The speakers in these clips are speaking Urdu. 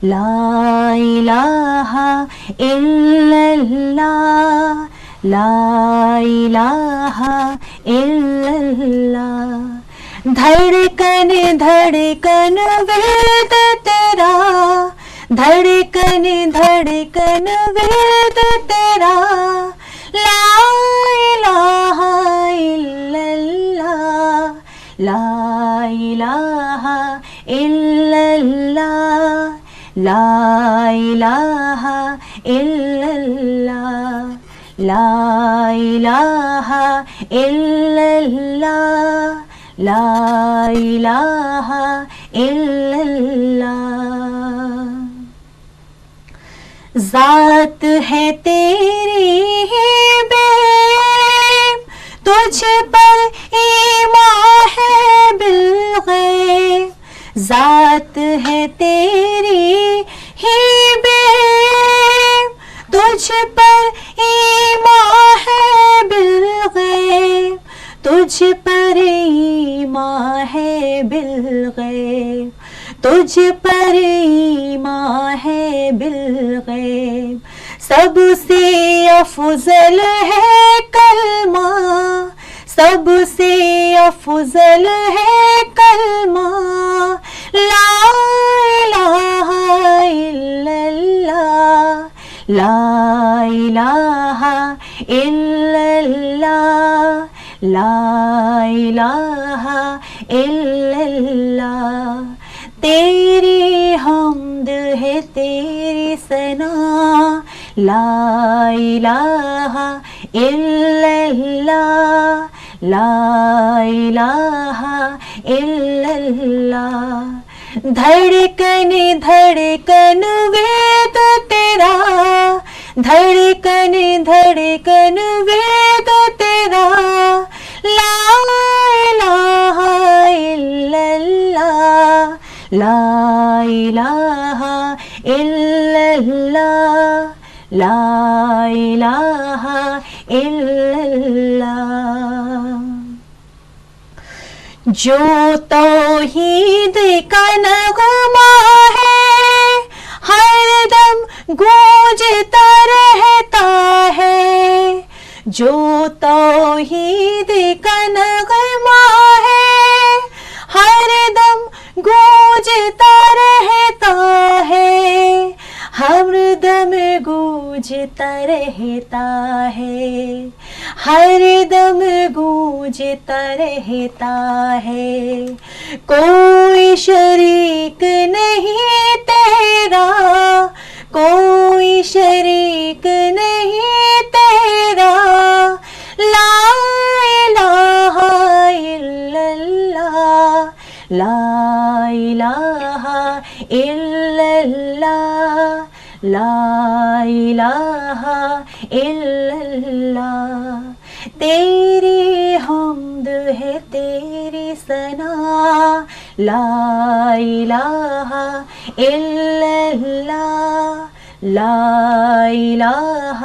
لا الہ الا اللہ، لا الہ الا اللہ، دھڑکن دھڑکن ورد تیرا، دھڑکن دھڑکن ورد تیرا، لا الہ الا اللہ، لا الہ الا اللہ، لا الہ الا اللہ، لا الہ الا اللہ، لا الہ الا اللہ۔ ذات ہے تیری ہی بے، تجھ پر ایمان ہے بالغیب، ذات ہے تیری ہی بے، تجھ پر ایمان ہے بالغیب، تجھ پر ایمان ہے بالغیب، تجھ پر ایمان ہے بالغیب، سب سے افضل ہے کلمہ، سب سے افضل ہے کلمہ، لا الہ الا اللہ، لا الہ الا اللہ، لا الہ الا اللہ، تیری حمد ہے تیری ثنا، لا الہ الا اللہ، لا الہ الا اللہ، دھڑکن دھڑکن وید تیرا، دھڑکن دھڑکن وید تیرا، لا الہ الا اللہ، لا الہ الا اللہ، لا الہ الا اللہ۔ جو توحید کا نغمہ ہے ہر دم گونجتا رہتا ہے، جو توحید کا نغمہ ہے ہر دم گونجتا رہتا ہے، ہر دم گونجتا رہتا ہے، ہر دم گونجتا رہتا ہے، کوئی شریک نہیں تیرا، کوئی شریک نہیں تیرا، لا الہ الا اللہ، لا الہ الا اللہ، لا الہ الا اللہ، تیری حمد ہے تیری ثنا، لا الہ الا اللہ، لا الہ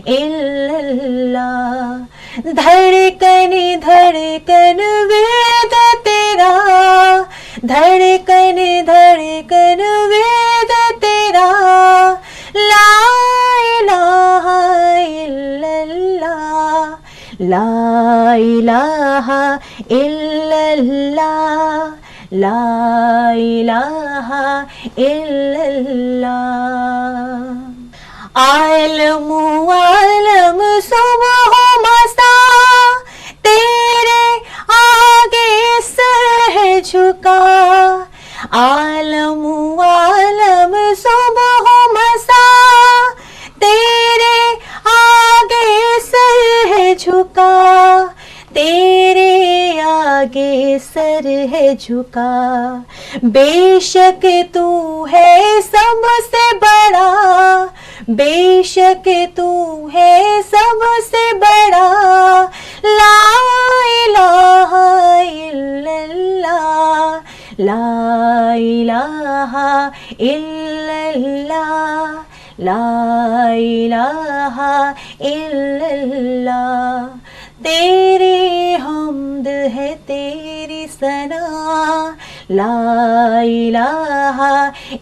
الا اللہ، دھڑکن دھڑکن ورد تیرا، دھڑکن دھڑکن ورد تیرا، لا الہ الا اللہ، لا الہ الا اللہ، لا الہ الا اللہ، عالم عالم صبح و مساء تیرے آگے سر ہے جھکا، عالم عالم صبح و مساء تیرے آگے سر ہے جھکا، تیرے آگے سر ہے جھکا، بے شک تو ہے سب سے بڑا، بے شک تو ہے سب سے بڑا، لا الہ الا اللہ، لا الہ الا اللہ، لا الہ الا اللہ، تیری حمد ہے تیری ثنا، لا الہ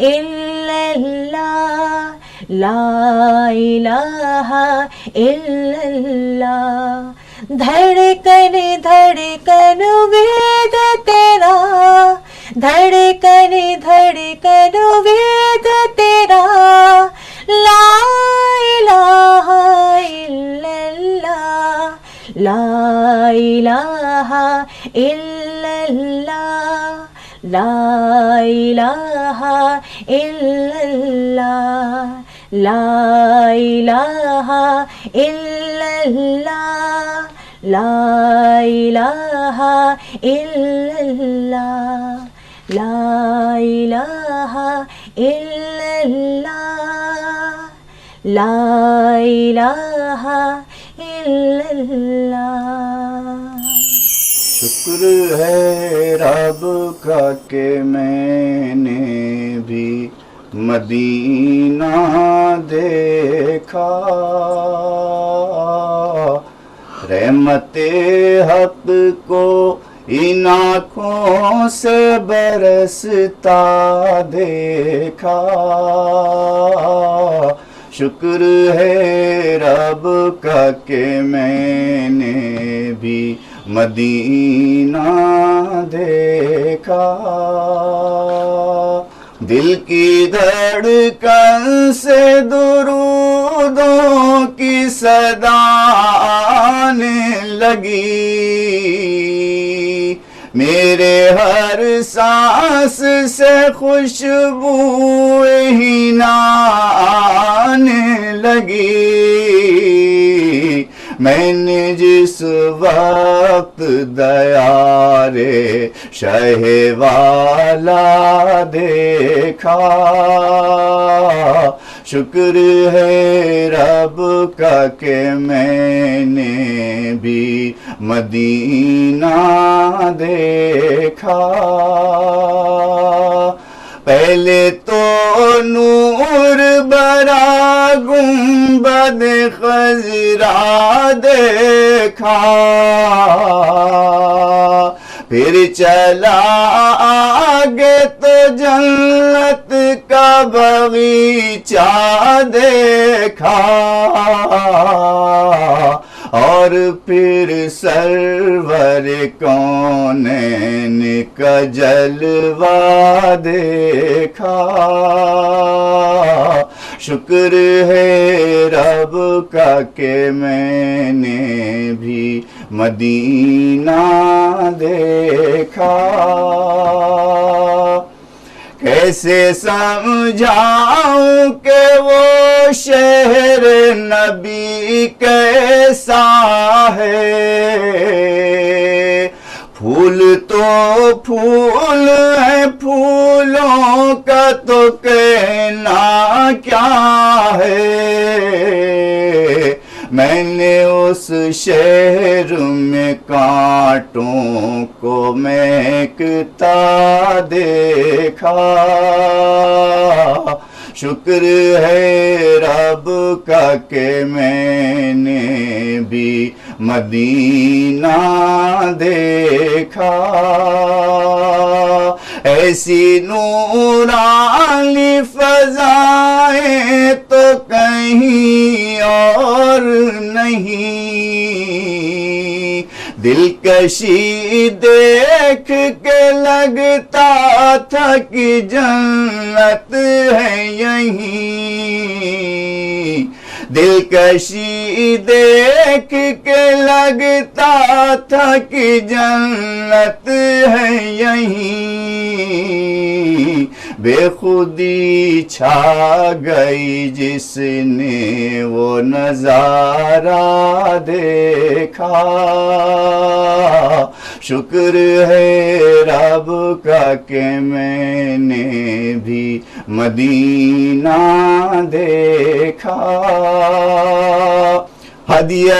الا اللہ لا الہ الا اللہ دھڑکن دھڑکن وید تیرا دھڑکن دھڑکن وید تیرا لا الہ الا اللہ لا الہ الا اللہ لا الہ الا اللہ لا الہ الا اللہ لا الہ الا اللہ لا الہ الا اللہ لا الہ الا اللہ شکر ہے رب کا کہ میں نے بھی مدینہ دیکھا رحمت حق کو ان آنکھوں سے برستا دیکھا شکر ہے رب کا کہ میں نے بھی مدینہ دیکھا دل کی دھڑکن سے درودوں کی صدا آنے لگی میرے ہر سانس سے خوشبو ہینا آنے لگی میں نے جس وقت دیارے شہ والا دیکھا شکر ہے رب کا کہ میں نے بھی مدینہ دیکھا پہلے تو نور برا گنبد خضرا دیکھا پھر چلا آگے تو جنت کا باغیچہ دیکھا اور پھر سرور کونین کا جلوہ دیکھا شکر ہے رب کا کہ میں نے بھی مدینہ دیکھا کیسے سمجھاؤں کہ وہ شہر نبی کیسا ہے پھول تو پھول ہے پھولوں کا تو کہنا کیا ہے میں نے اس شہر میں کانٹوں کو مہکتا دیکھا شکر ہے رب کا کہ میں نے بھی مدینہ دیکھا ایسی نورانی فضائیں تو کہیں اور نہیں دلکشی دیکھ کے لگتا تھا کہ جنت ہے یہیں دلکشی دیکھ کے لگتا تھا کہ جنت ہے یہیں بے خودی چھا گئی جس نے وہ نظارہ دیکھا شکر ہے رب کا کہ میں نے بھی مدینہ دیکھا ہدیہ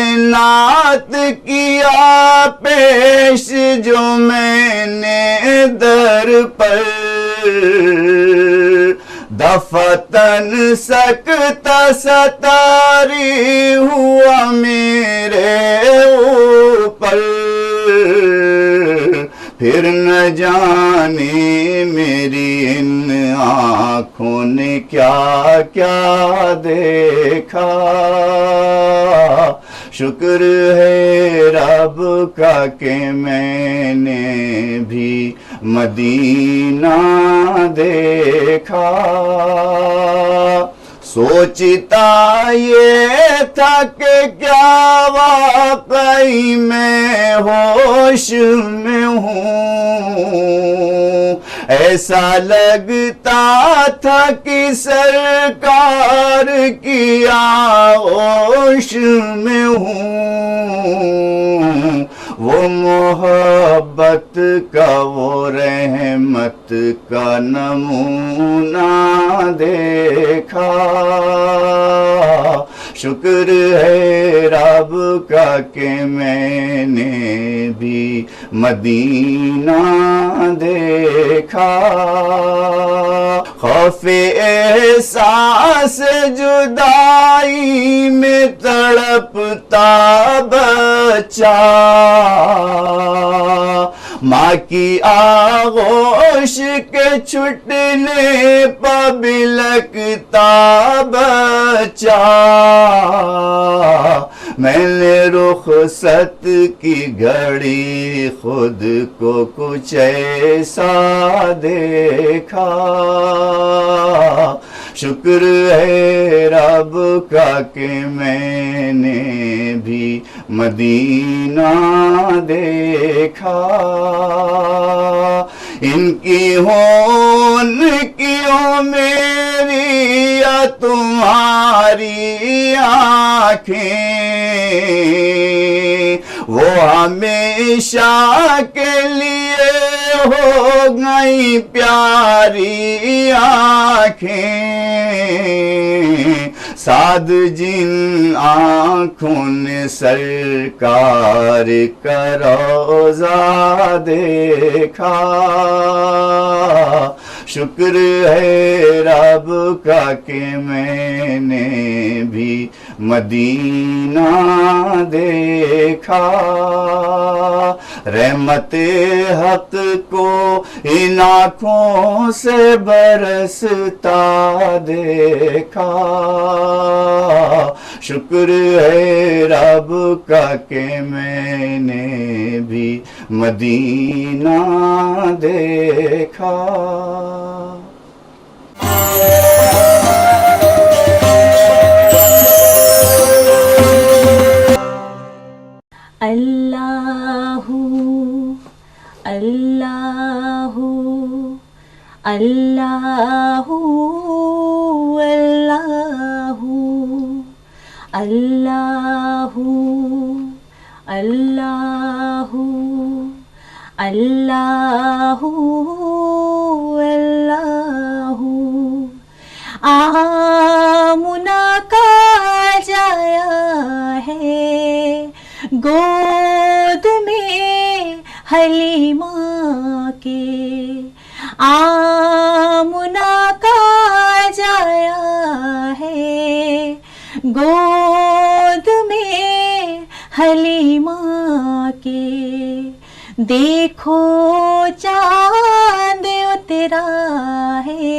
نعت کیا پیش جو میں نے در پر دفتن سکتا ستاری ہوا میرے اوپر پھر نہ جانے میری ان آنکھوں نے کیا کیا دیکھا. شکر ہے رب کا کہ میں نے بھی مدینہ دیکھا. سوچتا یہ تھا کہ کیا واقعی میں ہوش میں ہوں. ایسا لگتا تھا کہ سرکار کی آغوش میں ہوں. وہ محبت کا وہ رحمت کا نمونہ دیکھا. شکر ہے رب کا کہ میں نے بھی مدینہ دیکھا. خوف احساس جدائی میں تڑپتا بچہ ماں کی آغوش کے چھٹنے پہ بلکتا بچہ. میں نے رخصت کی گھڑی خود کو کچھ ایسا دیکھا. شکر ہے رب کا کہ میں نے بھی مدینہ دیکھا. ان کی ہون کیوں میری یا تمہاری آنکھیں وہ ہمیشہ کے لیے ہو گئی پیاری آنکھیں. سعد جن آنکھوں نے سرکار کا روضہ دیکھا. شکر ہے رب کا کہ میں نے بھی مدینہ دیکھا. رحمت حق کو ان آنکھوں سے برستا دیکھا. شکر ہے رب کا کہ میں نے بھی مدینہ دیکھا. اللہ اللہ اللہ اللہ اللہ اللہ اللہ اللہ. آمنہ کا جایا ہے گود میں حلیمہ کے. آمنہ کا جایا ہے گود میں حلیمہ کے. دیکھو چاند اترا ہے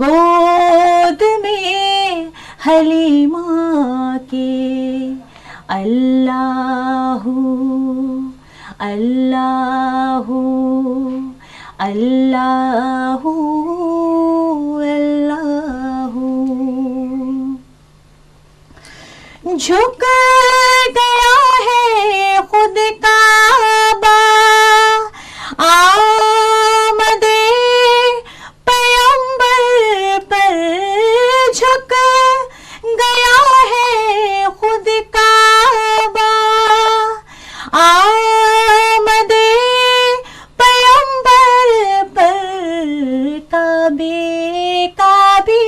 گود میں حلیمہ کے. اللہ اللہ اللہ اللہ. جھک گیا ہے خود کعبہ آمد پیغمبر پر. جھک گیا ہے خود کعبہ آمد پیغمبر پر. کعبے کا بھی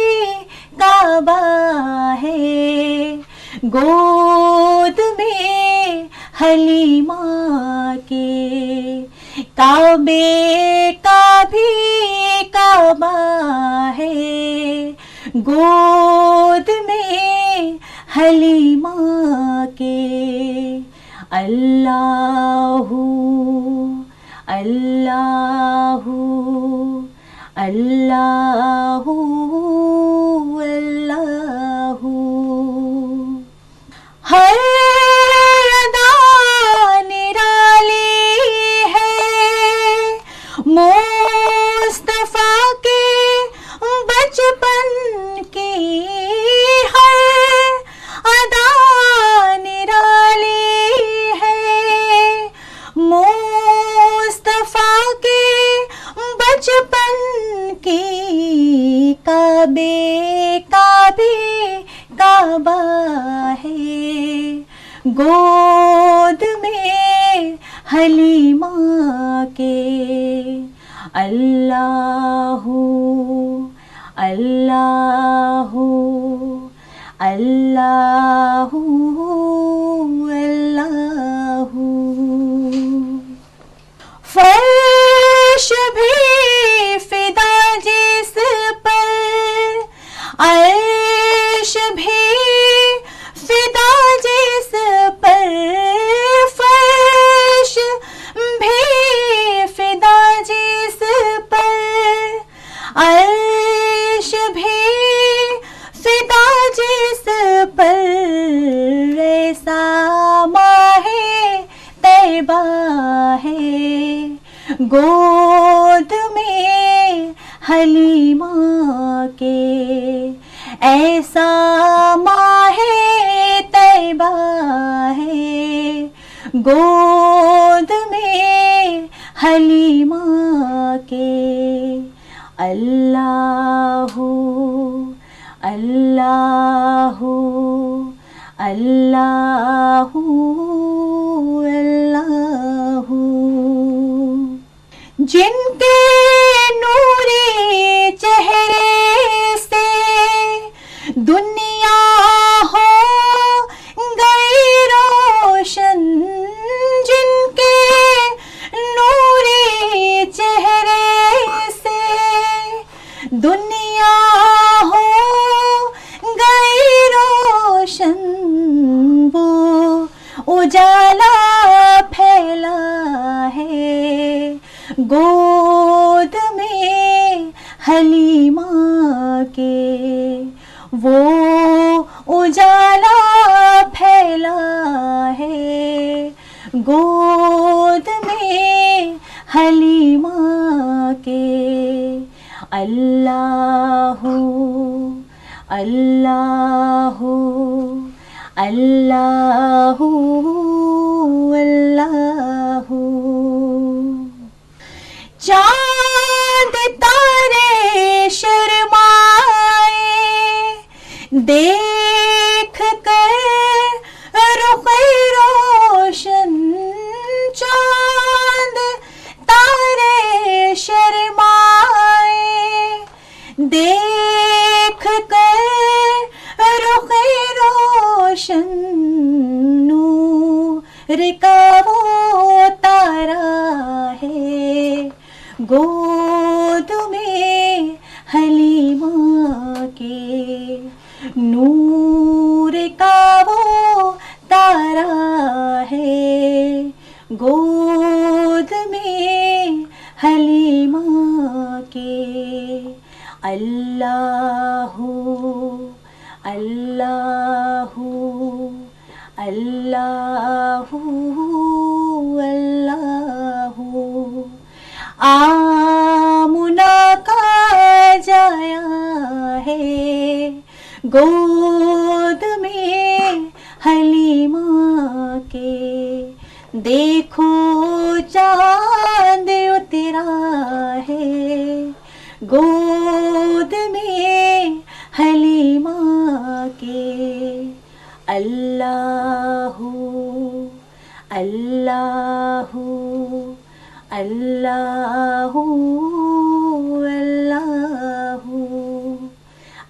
کعبہ ہے گود میں حلیمہ کے. کعبے کا بھی کعبہ ہے گود میں حلیمہ کے. اللہ اللہ اللہ ہر ادا نرالی ہے مصطفیٰ کے بچپن کی ہر ادا نرالی ہے مصطفیٰ کے بچپن کی کعبے کعبہ ہے گود میں حلیمہ کے اللہ اللہ اللہ اللہ فرش بھی فدا جس پر عرش بھی فدا جس پر فرش بھی فدا جس پر عرش بھی فدا جس پر ایسا ماہ طیبہ ہے گود میں حلیمہ کے ایسا ماہ طیبہ ہے گود میں حلیمہ کے اللہ اللہ اللہ اللہ جن کے نوری چہرے سے دنیا ہو گئی روشن جن کے نوری چہرے سے دنیا ہو گئی روشن وہ اجالا پھیلا ہے گود میں حلیمہ کے وہ اجالا پھیلا ہے گود میں حلیمہ کے اللہ اللہ اللہ اللہ چاند تارے شرمائے دیکھ کر رخ روشن چاند تارے شرمائے دیکھ کر رخ روشن نور کا وہ تارا ہے گود میں حلیمہ کے نور کا وہ تارا ہے گود میں حلیمہ کے اللہ اللہ اللہ اللہ آمنہ کا جایا ہے گود میں حلیمہ کے دیکھو چاند اترا ہے گود میں حلیمہ کے اللہ اللہ اللہ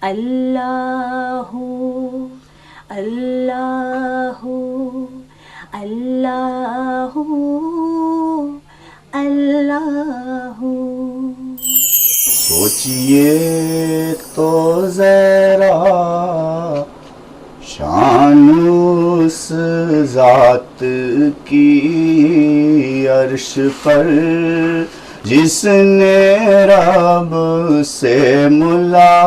اللہ اللہ اللہ اللہ سوچئے تو ذرا شان اس ذات کی عرش پر جس نے رب سے ملاقات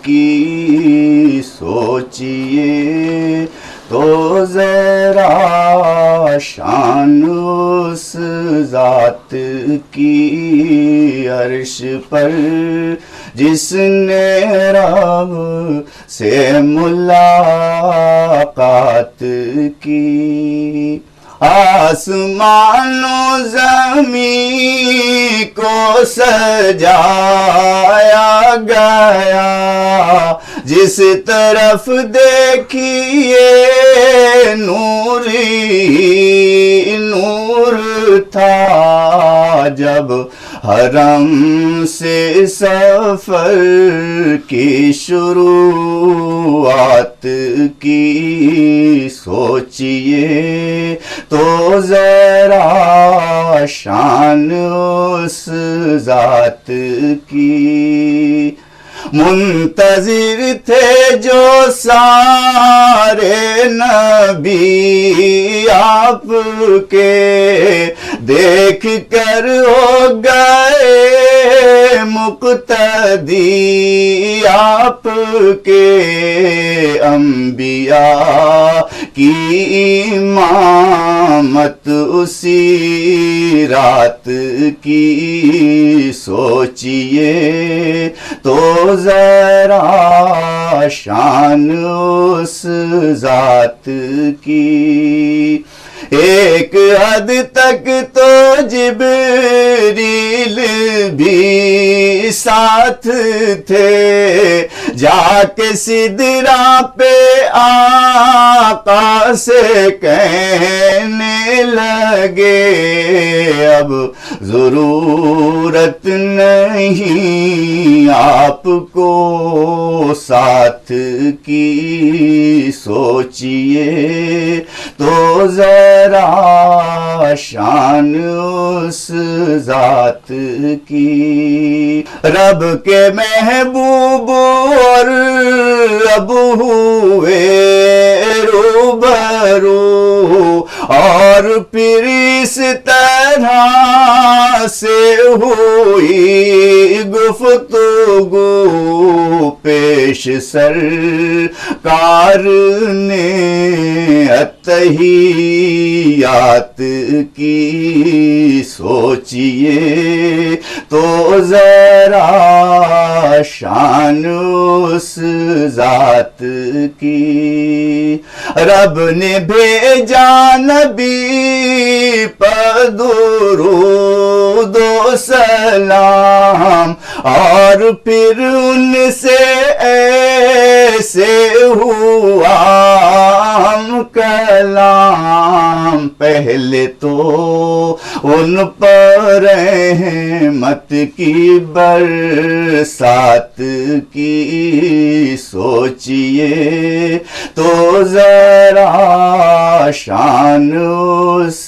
کی، سوچئے تو ذرا شان اس ذات کی، عرش پر جس نے رب سے ملاقات کی، آسمان و زمین کو سجایا گیا، جس طرف دیکھیے نور ہی نور تھا، جب حرم سے سفر کی شروعات کی، سوچئے تو ذرا شان اس ذات کی، منتظر تھے جو سارے نبی آپ کے، دیکھ کر ہو گئے مقتدی آپ کے، انبیاء کی امامت اسی رات کی، سوچئے تو ذرا شان اس ذات کی، ایک حد تک تو جبریل بھی ساتھ تھے، جا کے سدرہ پہ آقا سے کہنے لگے، اب ضرورت نہیں آپ کو ساتھ کی، سوچئے تو ذرا شان اس ذات کی، رب کے محبوب اور رب ہوئے روبرو، اور پھر اس طرح سے ہوئی گفتگو، پیش سرکار نے اتحیات کی، سوچئے تو ذرا شان اس ذات کی، رب نے بھیجا نبی پر درود و سلام، اور پھر ان سے ایسے ہوا ہم کلام، پہلے تو ان پر رحمت کی برسات کی، سوچئے تو ذرا شان اس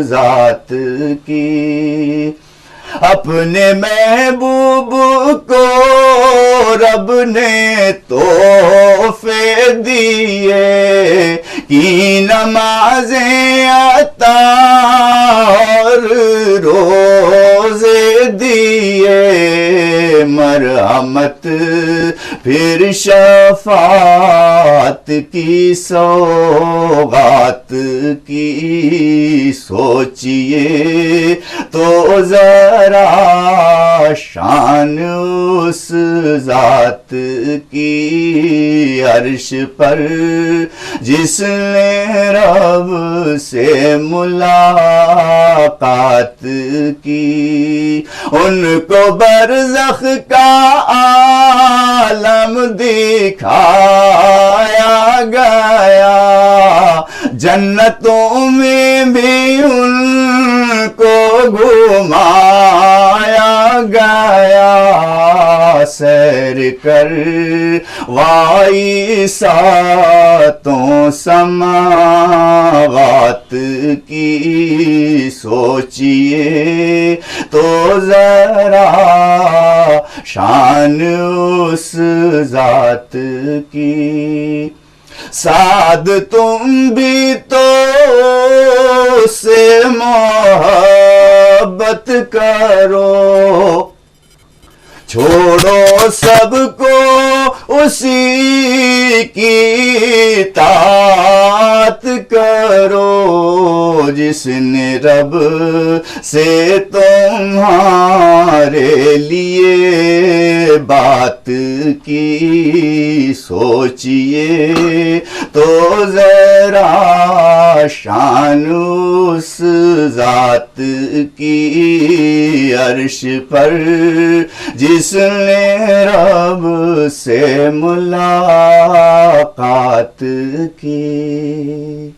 ذات کی، اپنے محبوب کو رب نے تحفے دیے، کی نمازیں عطا اور روزے دیے، مرحمت پھر شفاعت کی سوغات کی، سوچئے تو ذرا شان اس ذات کی، عرش پر جس نے رب سے ملاقات کی، ان کو برزخ کا عالم دکھایا گیا، جنتوں میں بھی ان کو گھمایا گیا، سیر کر وائی ساتوں سماوات کی، سوچئے تو ذرا شان اس ذات کی، سعد تم بھی تو سے محبت محبت کرو، چھوڑو سب کو اسی کی اطاعت کرو، جس نے رب سے تمہارے لیے بات کی، سوچئے تو ذرا شان اس ذات کی، عرش پر جس نے رب سے ملاقات کی۔